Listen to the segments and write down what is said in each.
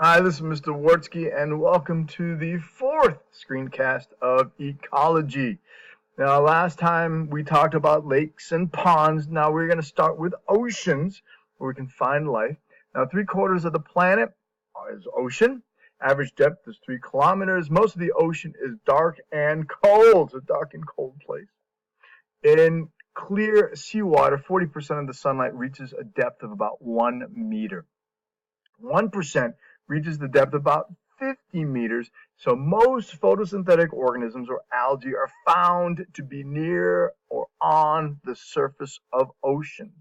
Hi, this is Mr. Wartsky, and welcome to the fourth screencast of ecology. Now, last time we talked about lakes and ponds. Now we're going to start with oceans, where we can find life. Now, 3/4 of the planet is ocean. Average depth is 3 kilometers. Most of the ocean is dark and cold. It's a dark and cold place. In clear seawater, 40% of the sunlight reaches a depth of about 1 meter. 1% reaches the depth of about 50 meters, so most photosynthetic organisms or algae are found to be near or on the surface of oceans.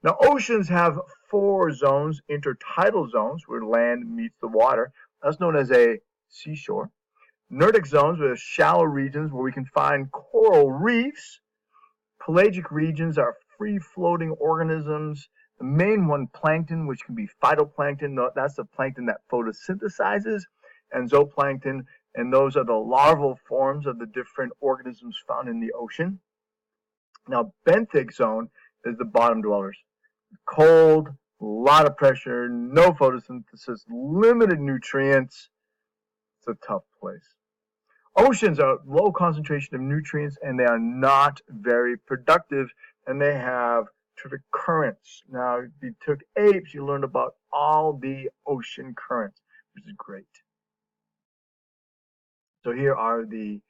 Now, oceans have 4 zones: intertidal zones, where land meets the water. That's known as a seashore. Nerdic zones, where shallow regions where we can find coral reefs. Pelagic regions are free-floating organisms. The main one, plankton, which can be phytoplankton. That's the plankton that photosynthesizes, and zooplankton, and those are the larval forms of the different organisms found in the ocean. Now, benthic zone is the bottom dwellers. Cold, a lot of pressure, no photosynthesis, limited nutrients. It's a tough place. Oceans are low concentration of nutrients, and they are not very productive, and they have terrific currents. Now, if you took apes, you learned about all the ocean currents, which is great. So here are the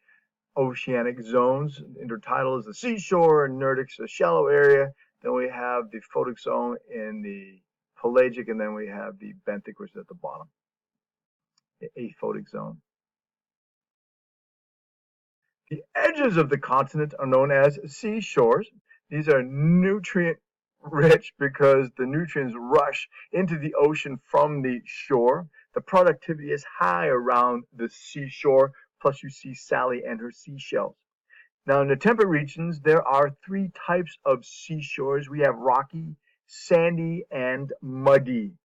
oceanic zones. Intertidal is the seashore, Nerdic is the shallow area. Then we have the photic zone in the pelagic, and then we have the benthic, which is at the bottom, the aphotic zone. The edges of the continent are known as seashores. These are nutrient rich because the nutrients rush into the ocean from the shore. The productivity is high around the seashore, plus you see Sally and her seashells. Now, in the temperate regions, there are 3 types of seashores. We have rocky, sandy, and muddy.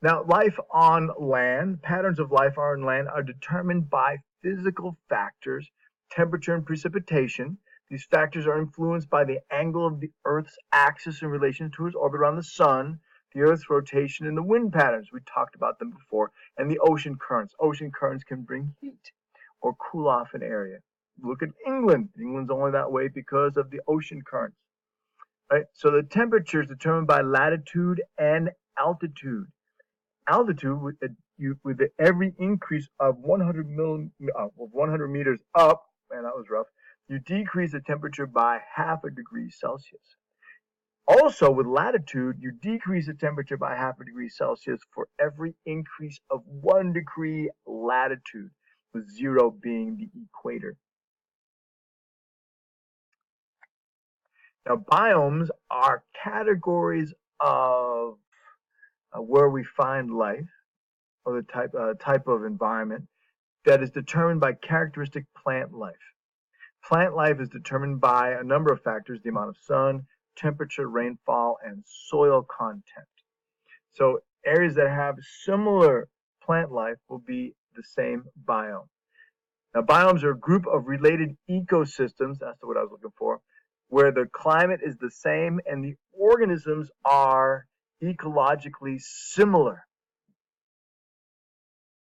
Now, life on land, patterns of life on land are determined by physical factors, temperature and precipitation. These factors are influenced by the angle of the Earth's axis in relation to its orbit around the sun, the Earth's rotation, and the wind patterns. We talked about them before, and the ocean currents. Ocean currents can bring heat or cool off an area. Look at England. England's only that way because of the ocean currents. Right? So the temperature is determined by latitude and altitude. Altitude, with every increase of 100 meters up, man, that was rough, you decrease the temperature by half a degree Celsius. Also, with latitude, you decrease the temperature by half a degree Celsius for every increase of 1 degree latitude, with 0 being the equator. Now, biomes are categories of where we find life, or the type of environment that is determined by characteristic plant life. Plant life is determined by a number of factors: the amount of sun, temperature, rainfall, and soil content. So areas that have similar plant life will be the same biome. Now, biomes are a group of related ecosystems, that's what I was looking for, where the climate is the same and the organisms are ecologically similar.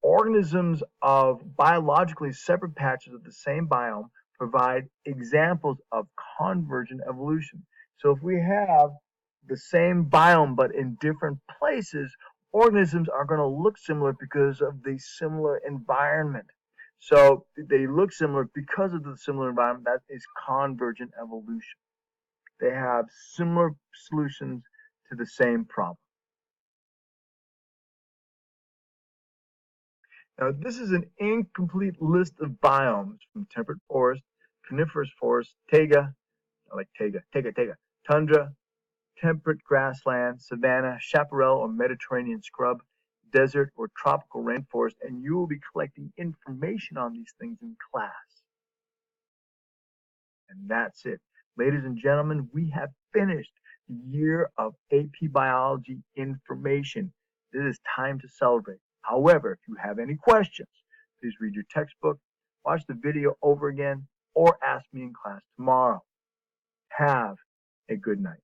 Organisms of biologically separate patches of the same biome provide examples of convergent evolution. So if we have the same biome but in different places, organisms are going to look similar because of the similar environment. So they look similar because of the similar environment. That is convergent evolution. They have similar solutions to the same problem. Now, this is an incomplete list of biomes from temperate forest, coniferous forest, taiga, I like taiga, tundra, temperate grassland, savanna, chaparral or Mediterranean scrub, desert or tropical rainforest, and you will be collecting information on these things in class. And that's it. Ladies and gentlemen, we have finished the year of AP Biology information. It is time to celebrate. However, if you have any questions, please read your textbook, watch the video over again, or ask me in class tomorrow. Have a good night.